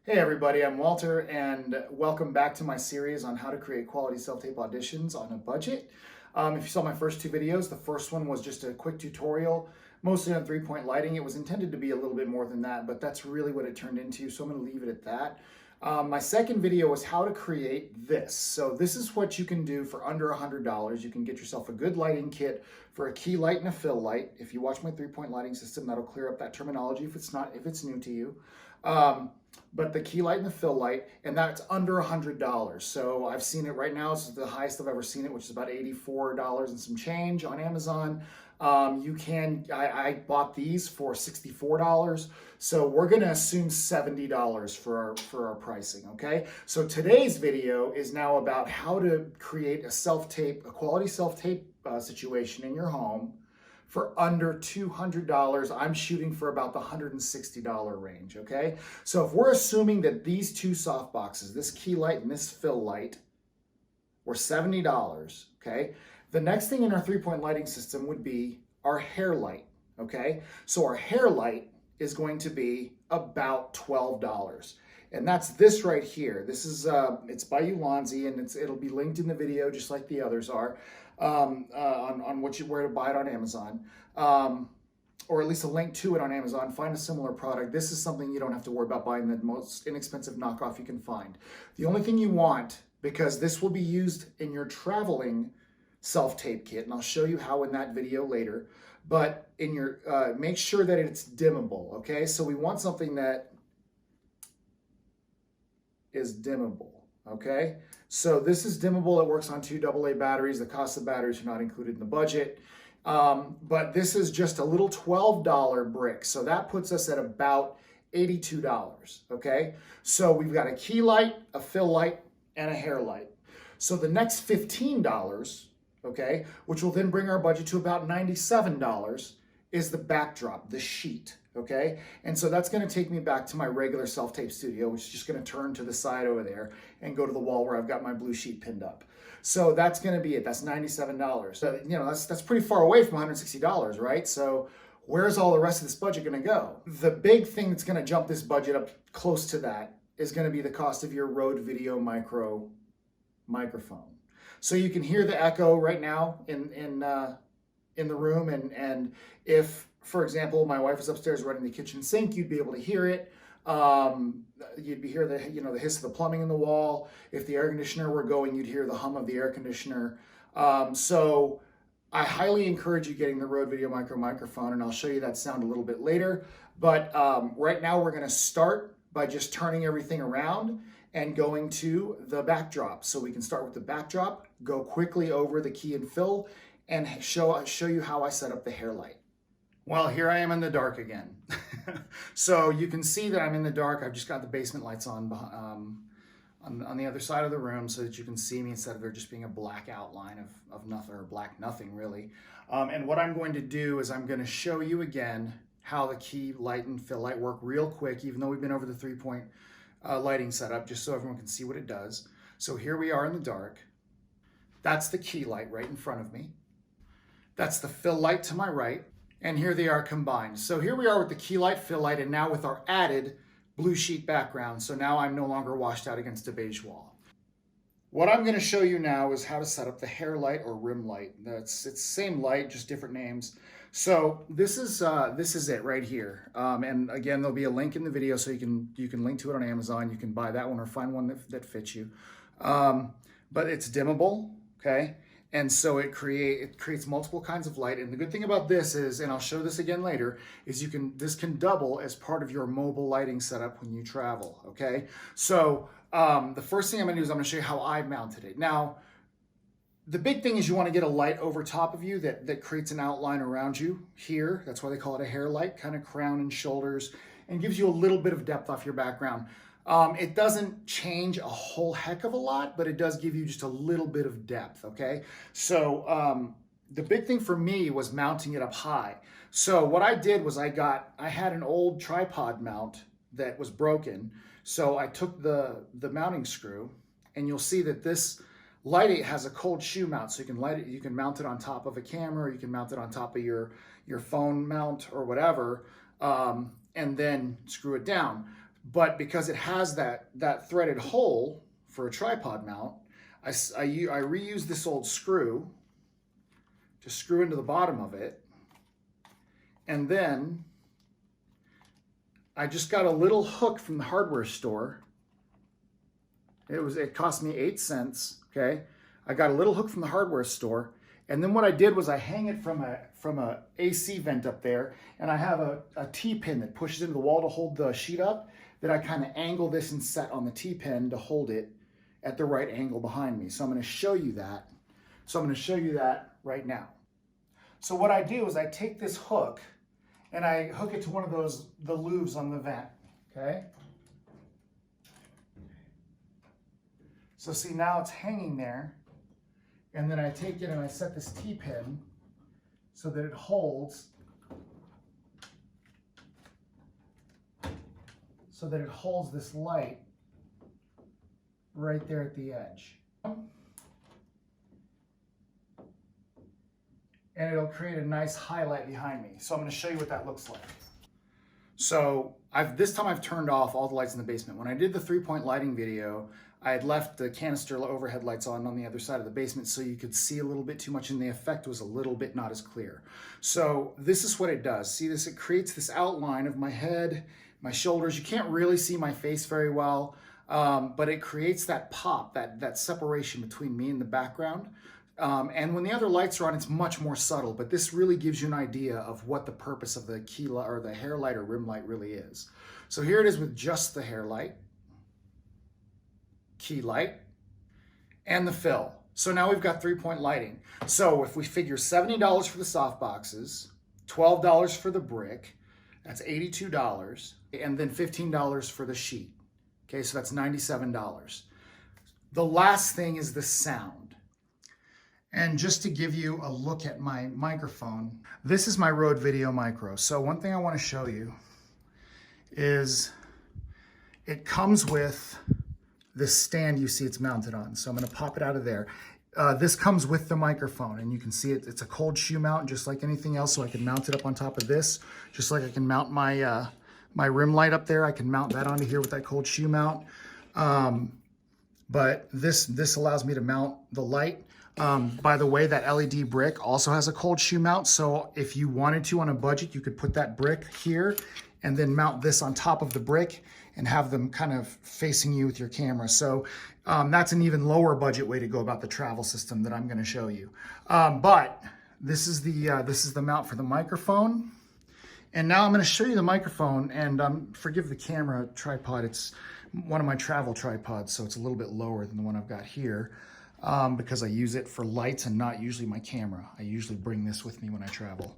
Hey everybody, I'm Walter and welcome back to my series on how to create quality self-tape auditions on a budget. If you saw my first two videos, the first one was just a quick tutorial, mostly on three-point lighting. It was intended to be a little bit more than that, but that's really what it turned into, so I'm going to leave it at that. My second video was how to create this. So this is what you can do for under $100. You can get yourself a good lighting kit for a key light and a fill light. If you watch my three-point lighting system, that'll clear up that terminology if it's new to you. But the key light and the fill light, and that's under $100. So I've seen it right now. It's the highest I've ever seen it, which is about $84 and some change on Amazon. I bought these for $64. So we're gonna assume $70 for our pricing, okay? So today's video is now about how to create a quality self-tape situation in your home for under $200. I'm shooting for about the $160 range, okay? So if we're assuming that these two soft boxes, this key light and this fill light, were $70, okay? The next thing in our three-point lighting system would be our hair light, okay? So our hair light is going to be about $12. And that's this right here. This is, it's by Ulanzi, and it'll be linked in the video just like the others are. On where to buy it on Amazon, or at least a link to it on Amazon. Find a similar product. This is something you don't have to worry about buying the most inexpensive knockoff you can find. The only thing you want, because this will be used in your traveling self-tape kit, and I'll show you how in that video later, but in your, make sure that it's dimmable, okay? So we want something that is dimmable. Okay, so this is dimmable. It works on 2 AA batteries. The cost of batteries are not included in the budget. But this is just a little $12 brick. So that puts us at about $82. Okay, so we've got a key light, a fill light, and a hair light. So the next $15, okay, which will then bring our budget to about $97, is the backdrop, the sheet. Okay, and so that's going to take me back to my regular self-tape studio, which is just going to turn to the side over there and go to the wall where I've got my blue sheet pinned up. So that's going to be it. That's $97. So, you know, that's pretty far away from $160, right? So where's all the rest of this budget going to go? The big thing that's going to jump this budget up close to that is going to be the cost of your Rode Video microphone. So you can hear the echo right now in the room, and if, for example, my wife was upstairs running the kitchen sink, you'd be able to hear it. You'd hear the hiss of the plumbing in the wall. If the air conditioner were going, you'd hear the hum of the air conditioner. So I highly encourage you getting the Rode Video microphone, and I'll show you that sound a little bit later. But right now we're going to start by just turning everything around and going to the backdrop. So we can start with the backdrop, go quickly over the key and fill, and show you how I set up the hair light. Well, here I am in the dark again. So you can see that I'm in the dark. I've just got the basement lights on the other side of the room so that you can see me instead of there just being a black outline of nothing, or black nothing really. And what I'm going to do is I'm going to show you again how the key light and fill light work real quick, even though we've been over the three-point lighting setup, just so everyone can see what it does. So here we are in the dark. That's the key light right in front of me. That's the fill light to my right. And here they are combined. So here we are with the key light, fill light, and now with our added blue sheet background. So now I'm no longer washed out against a beige wall. What I'm going to show you now is how to set up the hair light or rim light. It's the same light, just different names. So this is it right here. And again, there'll be a link in the video so you can link to it on Amazon. You can buy that one or find one that fits you. But it's dimmable, okay? And so it creates multiple kinds of light. And the good thing about this is, and I'll show this again later, is this can double as part of your mobile lighting setup when you travel, okay? So the first thing I'm gonna do is I'm gonna show you how I mounted it. Now, the big thing is you wanna get a light over top of you that creates an outline around you here. That's why they call it a hair light, kind of crown and shoulders, and gives you a little bit of depth off your background. It doesn't change a whole heck of a lot, but it does give you just a little bit of depth, okay? So the big thing for me was mounting it up high. So what I did was I had an old tripod mount that was broken. So I took the mounting screw, and you'll see that this light has a cold shoe mount. So you can mount it on top of a camera, or you can mount it on top of your phone mount or whatever, and then screw it down. But because it has that threaded hole for a tripod mount, I reuse this old screw to screw into the bottom of it. And then I just got a little hook from the hardware store. It cost me 8 cents, okay? I got a little hook from the hardware store, and then what I did was I hang it from a AC vent up there, and I have a T-pin that pushes into the wall to hold the sheet up, that I kind of angle this and set on the T-pin to hold it at the right angle behind me. So I'm going to show you that. Right now. So what I do is I take this hook and I hook it to one of the luves on the vent, okay? So see, now it's hanging there, and then I take it and I set this T-pin so that it holds this light right there at the edge. And it'll create a nice highlight behind me. So I'm going to show you what that looks like. So this time I've turned off all the lights in the basement. When I did the 3-point lighting video, I had left the canister overhead lights on the other side of the basement so you could see a little bit too much, and the effect was a little bit not as clear. So this is what it does. See this? It creates this outline of my head, my shoulders. You can't really see my face very well, but it creates that pop, that separation between me and the background. And when the other lights are on, it's much more subtle, but this really gives you an idea of what the purpose of the key light or the hair light or rim light really is. So here it is with just the hair light, key light, and the fill. So now we've got 3-point lighting. So if we figure $70 for the soft boxes, $12 for the brick, that's $82, and then $15 for the sheet. Okay, so that's $97. The last thing is the sound. And just to give you a look at my microphone, this is my Rode Video Micro. So one thing I want to show you is it comes with this stand you see it's mounted on. So I'm going to pop it out of there. This comes with the microphone, and you can see it's a cold shoe mount just like anything else. So I can mount it up on top of this, just like I can mount my my rim light up there. I can mount that onto here with that cold shoe mount. But this allows me to mount the light. By the way, that LED brick also has a cold shoe mount. So if you wanted to on a budget, you could put that brick here and then mount this on top of the brick and have them kind of facing you with your camera. So that's an even lower budget way to go about the travel system that I'm going to show you. But this is the mount for the microphone. And now I'm going to show you the microphone, and forgive the camera tripod. It's one of my travel tripods, so it's a little bit lower than the one I've got here. Because I use it for lights and not usually my camera. I usually bring this with me when I travel.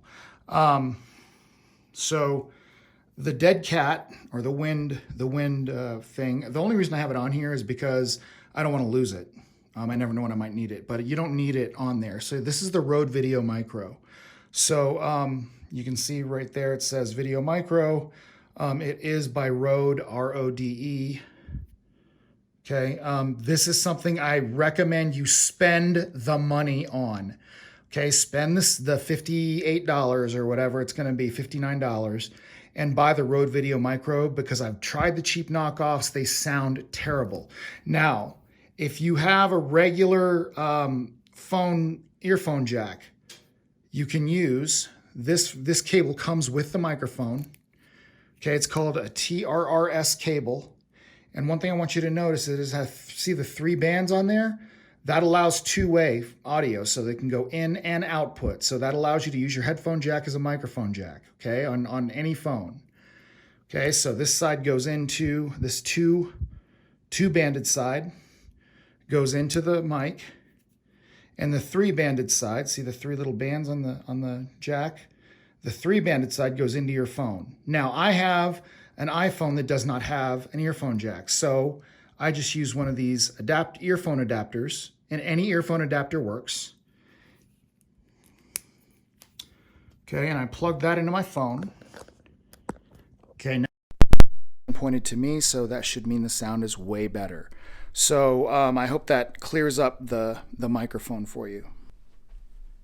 So the dead cat or the wind thing, the only reason I have it on here is because I don't want to lose it. I never know when I might need it, but you don't need it on there. So this is the Rode Video Micro. So you can see right there it says Video Micro. It is by Rode, R-O-D-E. Okay, this is something I recommend you spend the money on. Okay, spend the $58 or whatever it's going to be, $59, and buy the Rode Video Micro, because I've tried the cheap knockoffs. They sound terrible. Now, if you have a regular earphone jack, you can use this cable. Comes with the microphone. Okay, it's called a TRRS cable. And one thing I want you to notice is see the 3 bands on there? That allows two-way audio, so they can go in and output. So that allows you to use your headphone jack as a microphone jack, okay, on any phone. Okay, so this side goes into this two-banded side, goes into the mic, and the 3-banded side, see the 3 little bands on the jack? The 3-banded side goes into your phone. Now, I have an iPhone that does not have an earphone jack. So I just use one of these earphone adapters, and any earphone adapter works. Okay, and I plug that into my phone. Okay, now pointed to me, so that should mean the sound is way better. So I hope that clears up the microphone for you.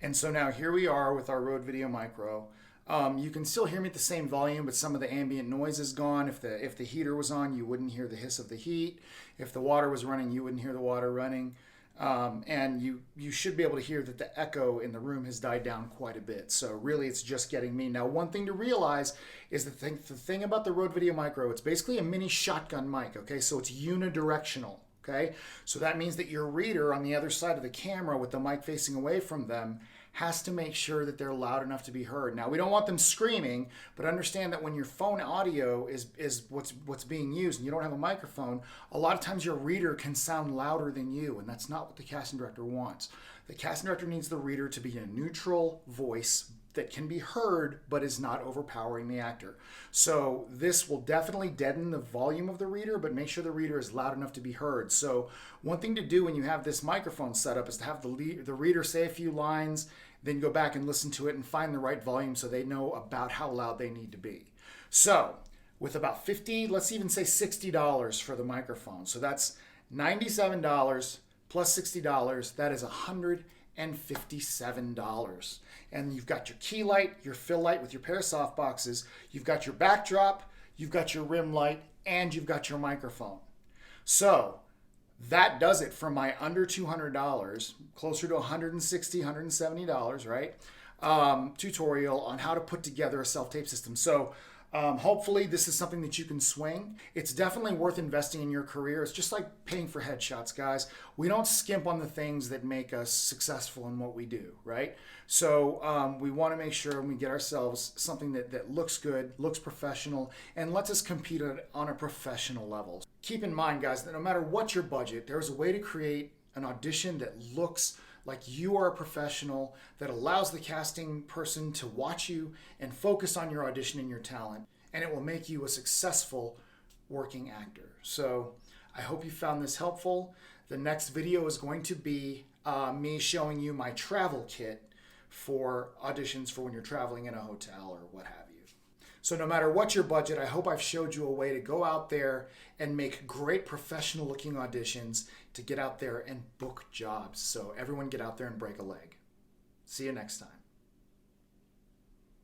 And so now here we are with our Rode Video Micro. You can still hear me at the same volume, but some of the ambient noise is gone. If the heater was on, you wouldn't hear the hiss of the heat. If the water was running, you wouldn't hear the water running. And you should be able to hear that the echo in the room has died down quite a bit. So really, it's just getting me. Now, one thing to realize is the thing about the Rode Video Micro, it's basically a mini shotgun mic, okay? So it's unidirectional, okay? So that means that your reader on the other side of the camera with the mic facing away from them has to make sure that they're loud enough to be heard. Now, we don't want them screaming, but understand that when your phone audio is what's being used and you don't have a microphone, a lot of times your reader can sound louder than you, and that's not what the casting director wants. The casting director needs the reader to be a neutral voice that can be heard but is not overpowering the actor. So this will definitely deaden the volume of the reader, but make sure the reader is loud enough to be heard. So one thing to do when you have this microphone set up is to have the reader say a few lines, then go back and listen to it and find the right volume so they know about how loud they need to be. So with about $50, let's even say $60 for the microphone. So that's $97 plus $60, that is $157. And you've got your key light, your fill light with your pair of soft boxes, you've got your backdrop, you've got your rim light, and you've got your microphone. So that does it for my under $200, closer to $160, $170, right? Tutorial on how to put together a self-tape system. So hopefully this is something that you can swing. It's definitely worth investing in your career. It's just like paying for headshots, guys. We don't skimp on the things that make us successful in what we do, right? So we want to make sure we get ourselves something that looks good, looks professional, and lets us compete on a professional level. Keep in mind, guys, that no matter what your budget, there's a way to create an audition that looks like you are a professional, that allows the casting person to watch you and focus on your audition and your talent, and it will make you a successful working actor. So I hope you found this helpful. The next video is going to be me showing you my travel kit for auditions for when you're traveling in a hotel or what have you. So no matter what your budget, I hope I've showed you a way to go out there and make great professional looking auditions to get out there and book jobs. So everyone get out there and break a leg. See you next time.